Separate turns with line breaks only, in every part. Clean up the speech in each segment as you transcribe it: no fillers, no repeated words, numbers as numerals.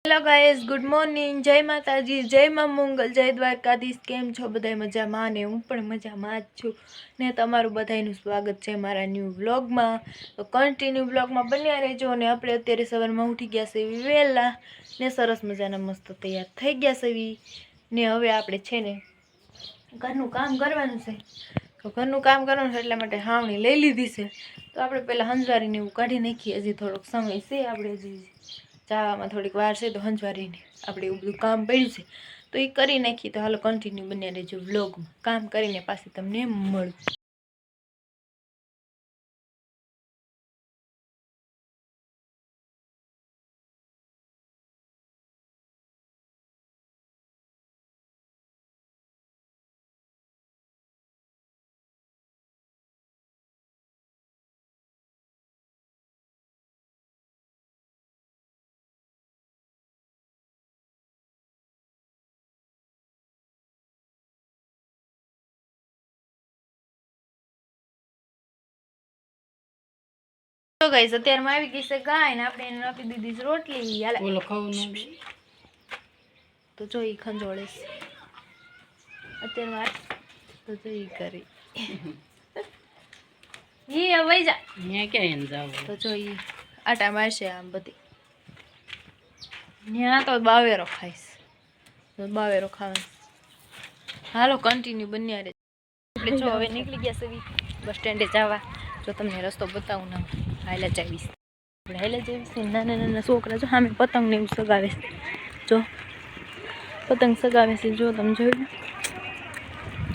Hello guys, good morning. जय माताजी, जय मां मंगल, जय द्वारकाधीश। केम छो बधाय मजामां ने हूँ पण मजामां ज छुं ने तमारुं बधायनुं स्वागत छे मारा न्यू व्लॉग में। तो कन्टिन्यू व्लॉग में बन्या रहेजो। ने आपणे अत्यारे सवारमां उठी गया छे वेला ने सरस मजाना मस्त तैयार थई गया छे ने हवे आपणे छे ने घरनुं काम करवानुं छे। तो घरनुं काम करवानुं छे એટલા માટે હાવણી લઈ લીધી છે। तो આપણે પહેલા હંજવારીને એવું કાઢી નાખીએ। હજી થોડોક સમય છે, આપણે હજી जावा थोड़ीक वार से तो हंजवारी ने આપણે એવું બધું કામ પડ્યું છે તો એ કરી નાખી। તો હાલો કન્ટિન્યુ બન્યા રહેજો વ્લોગમાં। કામ કરીને પાછી તમને મળું। तो गाइस અત્યારે માં આવી ગઈ છે ગાય ને આપણે એને આપી દીધી છે રોટલી। હાલે ઓલો ખાવું ન તો જો ઈ ખંજોળે છે અત્યારે માં તો જો ઈ કરી ઈ હવે જા ન્યા ક્યાં જાવ તો જો ઈ આટા મારશે આમ બધી ન્યા તો બાવેરો ખાઈશ તો બાવેરો ખાવા। હાલો કન્ટિન્યુ બન્યા રે। આપણે જો હવે નીકળી ગયા છે બસ સ્ટેન્ડે જવા। જો તમને રસ્તો બતાવું ના હાઈલા જાવીશ આપણે હાઈલા જાવીશ। નાના નાના છોકરા જો સામે પતંગ ને એવું સગાવે છે। જો પતંગ સગાવે છે જો તમે જોયું।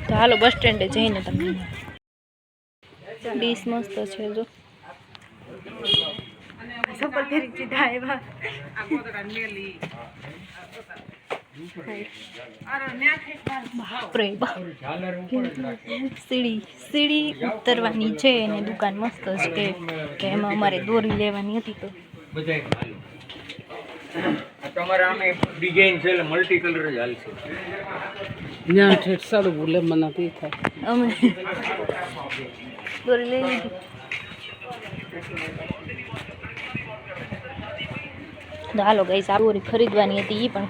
તો હાલો બસ સ્ટેન્ડે જઈને તમને ડીશ મસ્ત છે જો સફર ફેરી સીધા આવ્યા। સીડી ઉતરવાની છે અને દુકાન મસ્ત છે કે એમાં અમારે દોરી લેવાની હતી તો
તમારે આમે ડિઝાઇન છે મલ્ટી કલર જ હાલશે
ના ઠેઠ સારું બોલે મને તે થાય
અમે દોરી લઈ લીધી। તો હાલો ગાઈસ આ દોરી ખરીદવાની હતી એ પણ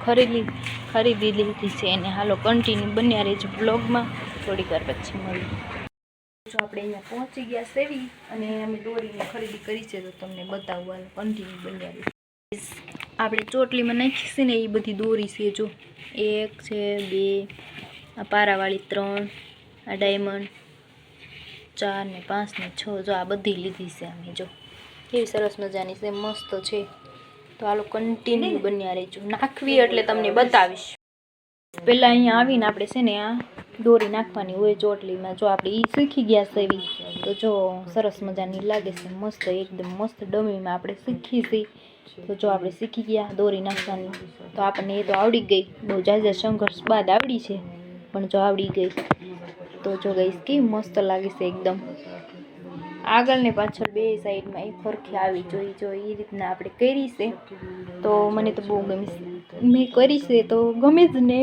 ખરીદી લીધી છે અને હાલો કન્ટિન્યુ બન્યા રહેજો બ્લોગમાં। થોડીક વાર પછી મળીએ। જો આપણે અહીંયા પહોંચી ગયા સેવી અને અમે દોરીની ખરીદી કરી છે તો તમને બતાવું। હાલો કન્ટિન્યુ બન્યા રહેજો। આપણે ચોટલીમાં નાખી છે ને એ બધી દોરી છે જો 1 છે 2 આ પારાવાળી 3 આ ડાયમંડ 4 ને 5 ને 6 જો આ બધી લીધી છે અમે જો કેવી સરસ મજાની છે મસ્ત છે। તો હાલો કન્ટિન્યુ બન્યા રહેજો। નાખવી એટલે તમને બતાવીશ। પહેલાં અહીંયા આવીને આપણે છે ને આ દોરી નાખવાની હોય ચોટલીમાં। જો આપણે એ શીખી ગયા છે એવી તો જો સરસ મજાની લાગે છે મસ્ત એકદમ મસ્ત ડમીમાં આપણે શીખી છે। તો જો આપણે શીખી ગયા દોરી નાખવાની તો આપણને એ તો આવડી ગઈ। બહુ જાજા સંઘર્ષ બાદ આવડી છે પણ જો આવડી ગઈ તો જો ગઈશ કેવી મસ્ત લાગે છે એકદમ। આગળ ને પાછળ બે સાઈડમાં એ ફરખી આવી જોઈ જો એ રીતના આપણે કરી છે તો મને તો બહુ ગમી મેં કરી છે તો ગમે જ ને।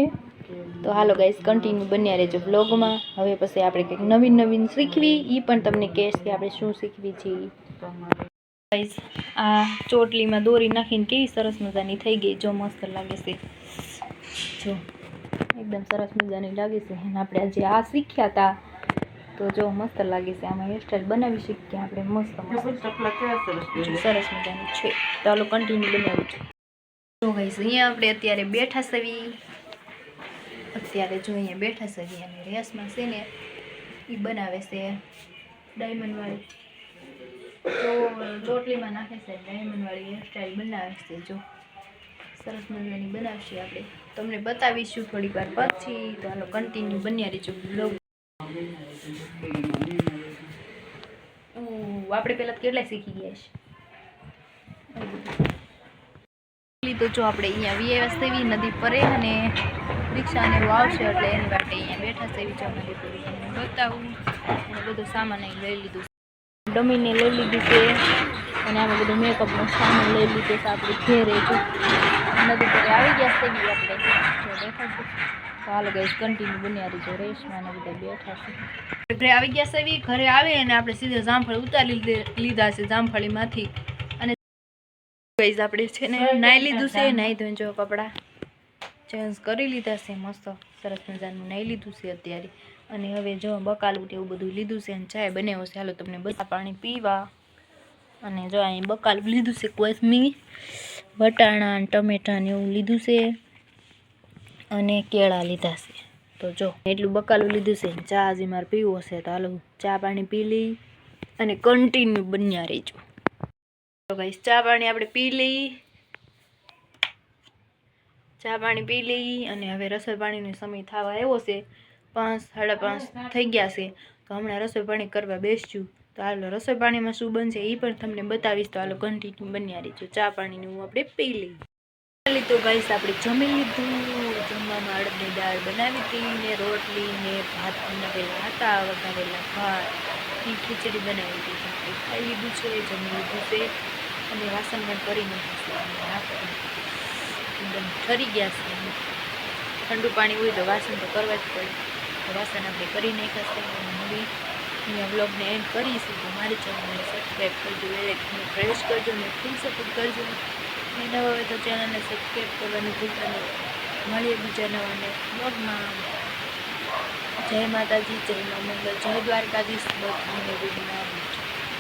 તો હાલો ગાઈસ કન્ટિન્યુ બન્યા રહેજો બ્લોગમાં। હવે પછી આપણે કંઈક નવીન નવીન શીખવી એ પણ તમને કહેશ કે આપણે શું શીખવી છે। ગાઈસ આ ચોટલીમાં દોરી નાખીને કેવી સરસ મજાની થઈ ગઈ જો મસ્ત લાગે છે જો એકદમ સરસ મજાની લાગે છે। અને આપણે આજે આ શીખ્યા હતા તો જો મસ્ત લાગે છે। આમાં હેરસ્ટાઈલ બનાવી શકીએ આપણે મસ્ત સરસ મજાની છે। તો હાલો કન્ટિન્યુ બનાવી તો ગાઈસ અહીંયા આપણે અત્યારે બેઠા સવી અત્યારે જો અહીંયા બેઠા સવી અને રેસમાં છે ને એ બનાવે છે ડાયમંડવાળી તો ચોટલીમાં નાખે છે ડાયમંડવાળી હેરસ્ટાઈલ બનાવે છે જો સરસ મજાની બનાવશે આપણે તમને બતાવીશું થોડીક વાર પછી। તો હાલો કન્ટિન્યુ બન્યા રહેજો બ્લોગ। આપણે પહેલાં કેટલાય શીખી ગયા છે તો જો આપણે અહીંયા વ્યવસ્થિત નદી પરે અને રિક્ષાને એવું આવશે એટલે એની માટે અહીંયા બેઠા છે જો નદી પર તમને બતાવું। અને બધું સામાન અહીં લઈ લીધું ડમીને લઈ લીધી છે અને આમાં બધું મેકઅપનો સામાન લઈ લીધો છે આપણે ઘેરે જો નદી પર આવી ગયા છે આપણે બેઠા છે। તો હાલો ગાઈસ કન્ટિન્યુ બન્યા રહેજો રેસમાં ને બધા બેઠા છે। ઘરે આવી ગયા છે ઘરે આવે અને આપણે સીધા જામફળ ઉતારી લીધા છે જામફળીમાંથી। ગાઈઝ આપણે છે ને નાહી લીધું છે, નાહી ધોઈને જો કપડાં ચેન્જ કરી લીધા છે, મસ્ત સરસ મજાનું નાહી લીધું છે અત્યારે. અને હવે જો બકાલું એવું બધું લીધું છે અને ચાય બનાવ્યો છે. હાલો તમને બધા પાણી પીવા. અને જો અહીં બકાલું લીધું છે, કોથમીર, વટાણા, ટમેટા ને એવું લીધું છે અને કેળા લીધા છે. તો જો એટલું બકાલું લીધું છે, ચા હજી મારે પીવો છે. તો હાલો ચા પાણી પી લઈ અને કન્ટિન્યુ બન્યા રહીજો. તો ગાઈસ ચા પાણી આપણે પી લઈ, ચા પાણી પી લઈ અને હવે રસોઈ પાણીનો સમય થવા આવ્યો છે. 5, 5:30 થઈ ગયા છે. તો હમણાં રસોઈ પાણી કરવા બેસશું. તો હાલો રસોઈ પાણીમાં શું બનશે એ પણ તમને બતાવીશ. તો હાલો કન્ટિન્યુ બન્યા રહીજો. ચા પાણીને હું આપણે પી લઈ. તો ગાઈસ આપણે જમી લીધું. જમવામાં અડદની દાળ બનાવી હતી ને રોટલી ને ભાત બનાવેલા હતા, વઘારેલા ભાત ને ખીચડી બનાવી હતી. આપણે ખાઈ લીધું છે, જમી લીધું છે અને વાસણ પણ કરી નાખ્યું. એકદમ ઠરી ગયા છે. ઠંડુ પાણી હોય તો વાસણ તો કરવા જ પડે. તો વાસણ આપણે કરી નાખ્યા છે. અને હવે અહીંયા વ્લોગને એન્ડ કરીશું. તો મારી ચેનલને સબસ્ક્રાઈબ કરજો, લાઈક પ્રેસ કરજો ને ફૂલ સપોર્ટ કરજો. અને નવા હોય તો ચેનલને સબસ્ક્રાઈબ કરવાનું ભૂલતા નહીં. મળીએ બીજા નવા વ્લોગમાં. જય માતાજી, જય મા મંગલ, જય દ્વારકાધીશ. બધાને ગુડ નાઇટ.